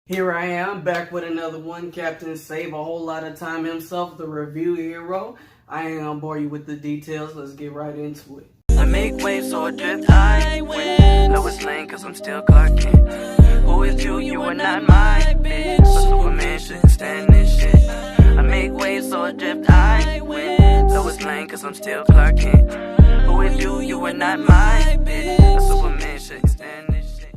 Here I am, back with another one. Captain Save a whole lot of time himself, the review hero. I ain't gonna bore you with the details. Let's get right into it. I make waves so I drift high. Lois Lane, cause I'm still Clark Kent. Who is you? You are not my bitch. A Superman shouldn't stand this shit. I make waves so I drift high. Lois Lane, cause I'm still Clark Kent. Who is you? You are not my bitch. A Superman shouldn't stand this shit.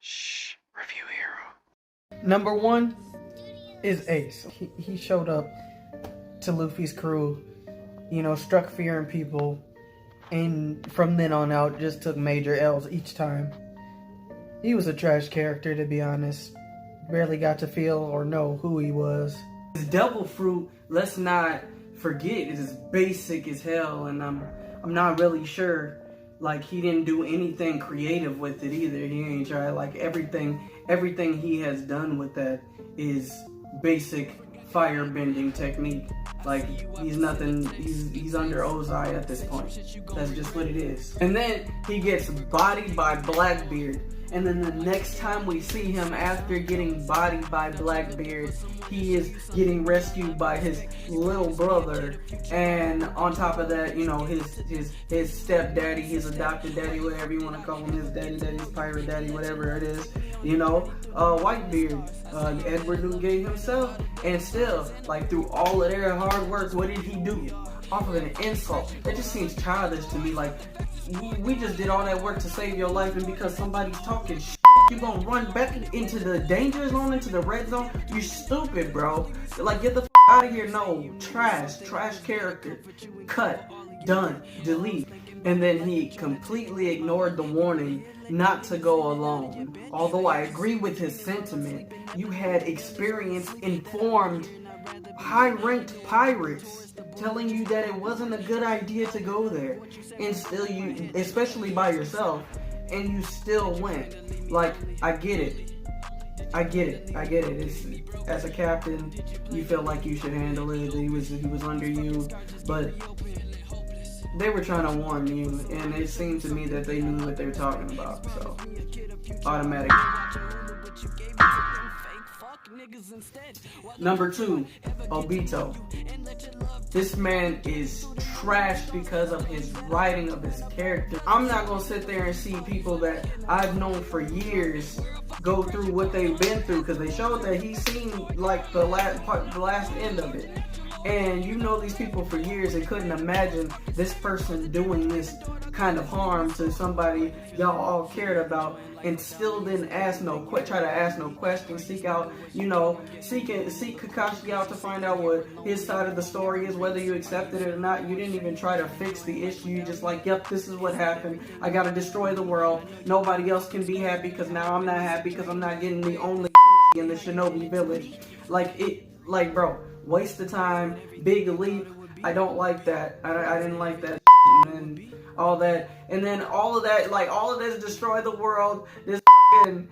Shh, review hero. Number one is Ace. He showed up to Luffy's crew, struck fear in people, and from then on out just took major L's each time. He was a trash character, to be honest. Barely got to feel or know who he was. His devil fruit, let's not forget, is basic as hell, and I'm not really sure. He didn't do anything creative with it either. He ain't tried. Everything he has done with that is basic fire-bending technique. He's nothing. He's under Ozai at this point. That's just what it is. And then he gets bodied by Blackbeard. And then the next time we see him after getting bodied by Blackbeard, he is getting rescued by his little brother. And on top of that, his stepdaddy, his adopted daddy, whatever you want to call him, his daddy, his pirate daddy, whatever it is, Whitebeard, Edward Newgate himself. And still, through all of their hard work, what did he do? Off of an insult. It just seems childish to me. We just did all that work to save your life, and because somebody's talking shit, you gonna run back into the danger zone, into the red zone? You stupid, bro. Get the f out of here. No, trash character. Cut, done, delete. And then he completely ignored the warning not to go alone. Although I agree with his sentiment, you had experienced, informed, high-ranked pirates telling you that it wasn't a good idea to go there, and still you, especially by yourself, and you still went. I get it. It's, as a captain, you feel like you should handle it. He was under you, but they were trying to warn you, and it seemed to me that they knew what they were talking about. So, automatic. Number two, Obito. This man is trash because of his writing of his character. I'm not gonna sit there and see people that I've known for years go through what they've been through, because they showed that he seemed like the last end of it. And these people for years and couldn't imagine this person doing this kind of harm to somebody y'all all cared about, and still didn't try to ask no questions, seek out, seek Kakashi out to find out what his side of the story is, whether you accepted it or not. You didn't even try to fix the issue. You just yep, this is what happened. I gotta destroy the world. Nobody else can be happy because now I'm not happy because I'm not getting the only in the Shinobi village. Bro, waste of time, big leap. I don't like that. I didn't like that. And all that, and then all of that, all of this destroy the world, and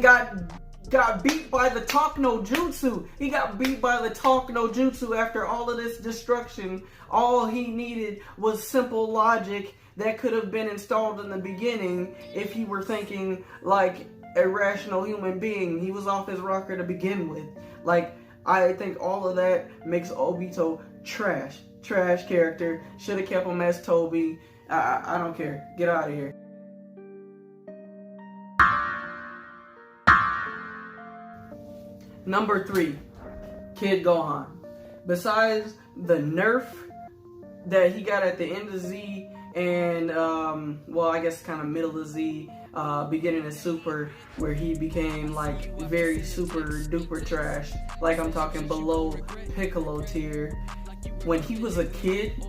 got beat by the Talk no Jutsu. He got beat by the Talk no Jutsu after all of this destruction. All he needed was simple logic that could have been installed in the beginning if he were thinking like a rational human being. He was off his rocker to begin with. I think all of that makes Obito trash character. Should have kept him as Toby. I don't care. Get out of here. Number 3, Kid Gohan. Besides the nerf that he got at the end of Z and I guess kind of middle of Z, beginning of Super, where he became very super duper trash. I'm talking below Piccolo tier. When he was a kid,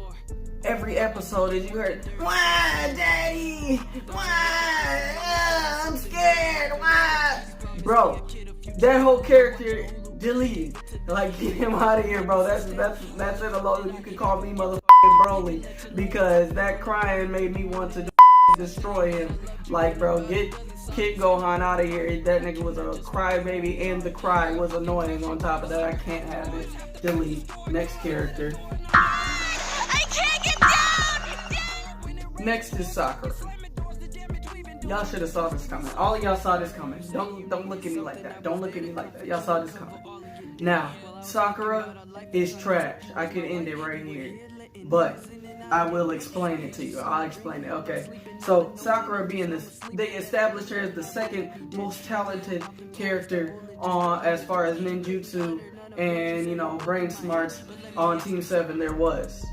every episode, as you heard, "Why, Daddy? Why? I'm scared. Why?" Bro, that whole character deleted. Get him out of here, bro. That's it alone. You can call me motherfucking Broly, because that crying made me want to destroy him. Bro, get Kid Gohan out of here. That nigga was a crybaby, and the cry was annoying on top of that. I can't have it. Delete. Next character. I can't get down! Next is Sakura. Y'all should have saw this coming. All of y'all saw this coming. Don't look at me like that. Don't look at me like that. Y'all saw this coming. Now, Sakura is trash. I could end it right here. But I will explain it to you. I'll explain it. Okay. So Sakura being this, they established her as the second most talented character on as far as ninjutsu and, you know, brain smarts on Team 7 there was.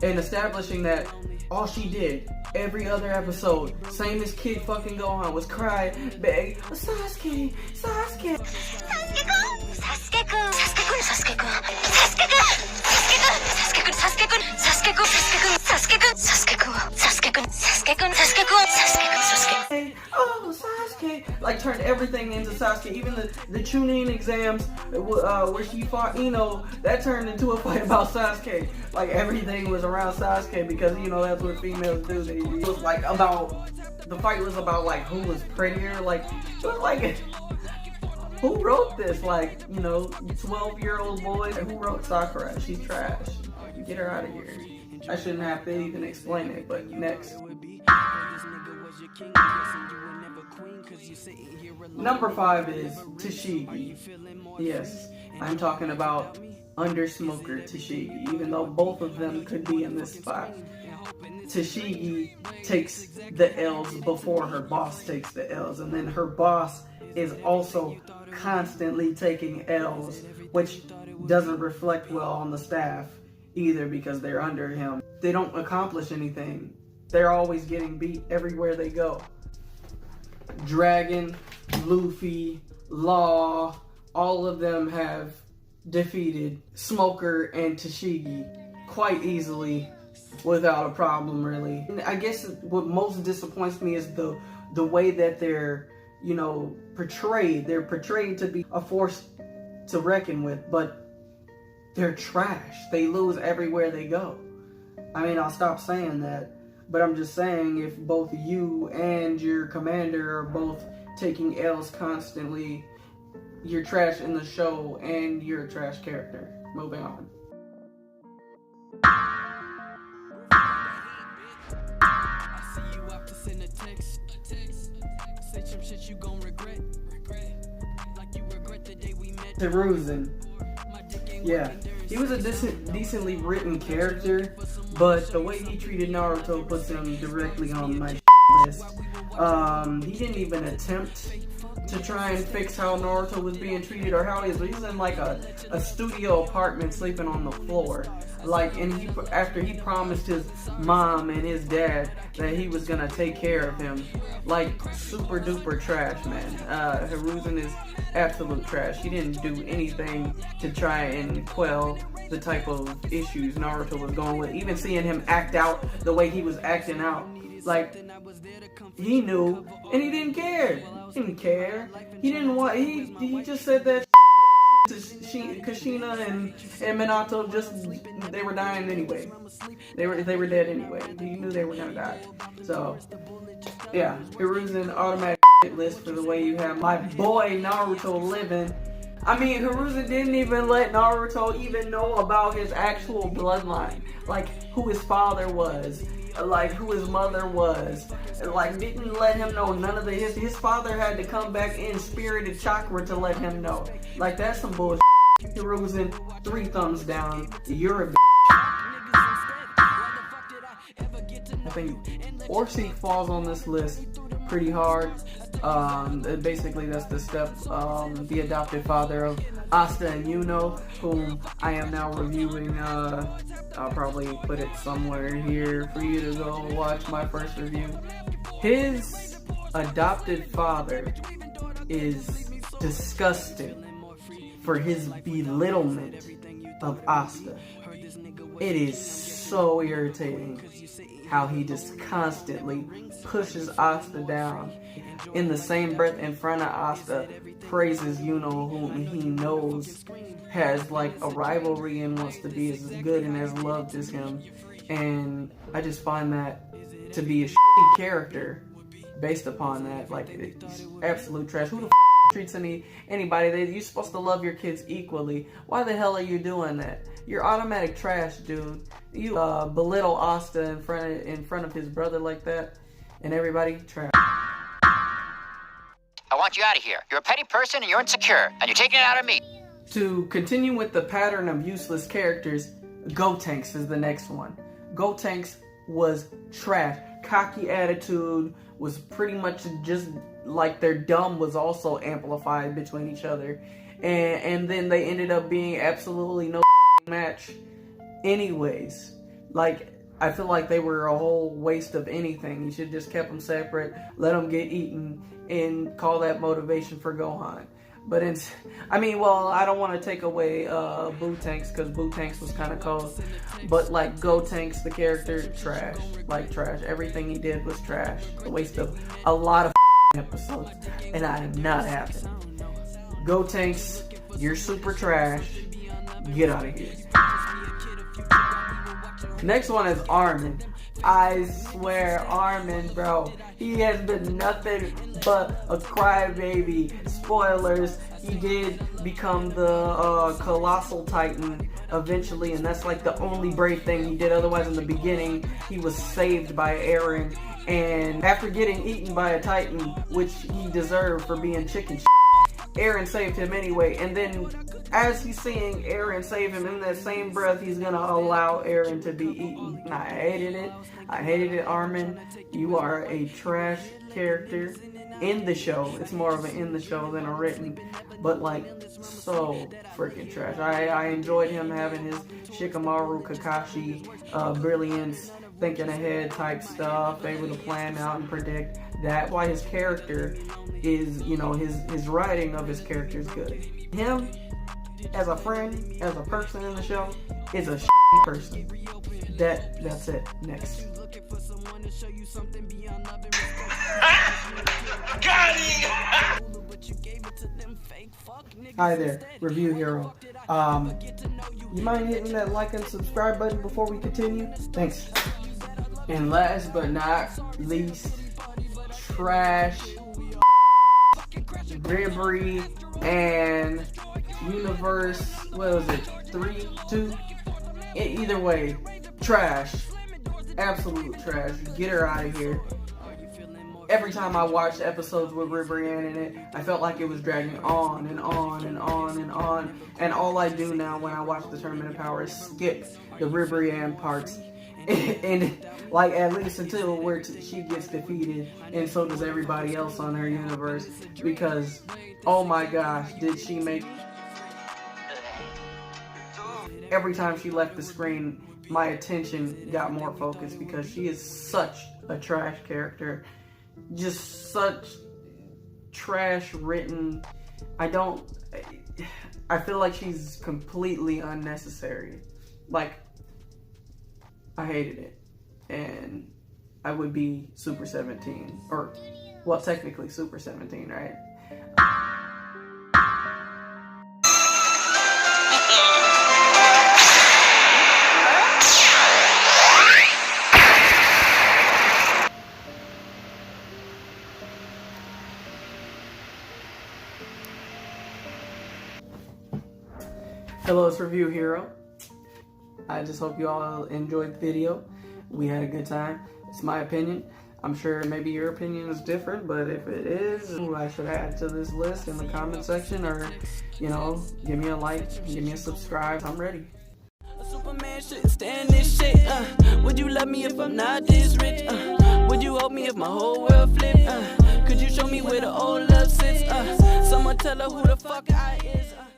And establishing that all she did every other episode, same as Kid fucking Gohan, was cry, beg, Sasuke, Sasuke. Oh, Sasuke! Like turned everything into Sasuke. Even the Chunin exams where she fought Ino, that turned into a fight about Sasuke. Like everything was around Sasuke because you know that's what females do. It was like about the fight was about like who was prettier. Like it was like who wrote this? Like you know, 12-year-old boy. Who wrote Sakura? She's trash. Get her out of here. I shouldn't have to even explain it. But next. Number 5 is Tashigi. Yes, I'm talking about Undersmoker Tashigi, even though both of them could be in this spot. Tashigi takes the L's before her boss takes the L's, and then her boss is also constantly taking L's, which doesn't reflect well on the staff either because they're under him. They don't accomplish anything. They're always getting beat everywhere they go. Dragon, Luffy, Law, all of them have defeated Smoker and Tashigi quite easily without a problem, really. And I guess what most disappoints me is the way that they're, you know, portrayed. They're portrayed to be a force to reckon with, but they're trash. They lose everywhere they go. I mean, I'll stop saying that. But I'm just saying, if both you and your commander are both taking L's constantly, you're trash in the show and you're a trash character. Moving on. Hiruzen. Yeah, he was a decently written character, but the way he treated Naruto puts him directly on my list. He didn't even attempt to try and fix how Naruto was being treated or how he was in like a studio apartment sleeping on the floor. Like, and after he promised his mom and his dad that he was gonna take care of him, like super duper trash, man. Hiruzen is absolute trash. He didn't do anything to try and quell the type of issues Naruto was going with. Even seeing him act out the way he was acting out, like he knew and he didn't care. He didn't care. He didn't want. He just said that. Kushina and Minato they were dying anyway. They were dead anyway. He knew they were gonna die. So yeah, Hiruzen automatic list for the way you have my boy Naruto living. I mean, Hiruzen didn't even let Naruto even know about his actual bloodline, like who his father was, like who his mother was, like didn't let him know none of his father had to come back in spirited chakra to let him know. Like that's some bullshit. Hiruzen, 3 thumbs down. You're a I think Orseek falls on this list pretty hard. Basically that's the step, the adopted father of Asta and Yuno, whom I am now reviewing. I'll probably put it somewhere here for you to go watch my first review. His adopted father is disgusting for his belittlement of Asta. It is so irritating how he just constantly pushes Asta down. In the same breath, in front of Asta, praises Yuno, whom he knows has like a rivalry and wants to be as good and as loved as him. And I just find that to be a shitty character based upon that. Like, it's absolute trash. Who the treats anybody? You're supposed to love your kids equally. Why the hell are you doing that? You're automatic trash, dude. You belittle Asta in front of his brother like that, and everybody trash. I want you out of here. You're a petty person and you're insecure, and you're taking it out on me. To continue with the pattern of useless characters, Gotenks is the next one. Gotenks was trash. Cocky attitude was pretty much just like their dumb was also amplified between each other. And then they ended up being absolutely no match anyways. Like, I feel like they were a whole waste of anything. You should just kept them separate, let them get eaten, and call that motivation for Gohan. But I don't want to take away Bootanks, because Bootanks was kind of cold. But like Gotenks, the character, trash. Like trash. Everything he did was trash. A waste of a lot of episodes. And I am not happy. Gotenks, you're super trash. Get out of here. Next one is Armin. I swear, Armin, bro, he has been nothing but a crybaby. Spoilers, he did become the Colossal Titan eventually, and that's like the only brave thing he did. Otherwise, in the beginning, he was saved by Eren, and after getting eaten by a Titan, which he deserved for being chicken shit, Eren saved him anyway. And then as he's seeing Eren save him, in that same breath, he's gonna allow Eren to be eaten. And I hated it. I hated it, Armin. You are a trash character in the show. It's more of an in the show than a written, but like so freaking trash. I enjoyed him having his Shikamaru Kakashi brilliance, thinking ahead type stuff, able to plan out and predict that. Why his character is, his writing of his character is good. Him, as a friend, as a person in the show, is a shitty person. That's it. Next. Hi there, Review Hero. You mind hitting that like and subscribe button before we continue? Thanks. And last but not least, trash, Ribri, and Universe, what was it, 3, 2? Either way, trash. Absolute trash. Get her out of here. Every time I watched episodes with Ribrianne in it, I felt like it was dragging on and on and on and on. And all I do now when I watch the Tournament of Power is skip the Ribrianne parts. And like at least until where she gets defeated, and so does everybody else on her universe, because oh my gosh, did she make every time she left the screen, my attention got more focused, because she is such a trash character, just such trash written. I feel like she's completely unnecessary. Like, I hated it, and I would be Super 17, or, well, technically Super 17, right? Hello, it's Review Hero. I just hope you all enjoyed the video. We had a good time. It's my opinion. I'm sure maybe your opinion is different, but if it is, who I should add to this list in the comment section, or, give me a like, give me a subscribe. I'm ready. A Superman shouldn't stand this shit. Would you love me if I'm not this rich? Would you hold me if my whole world flipped? Could you show me where the old love sits? Someone tell her who the fuck I is.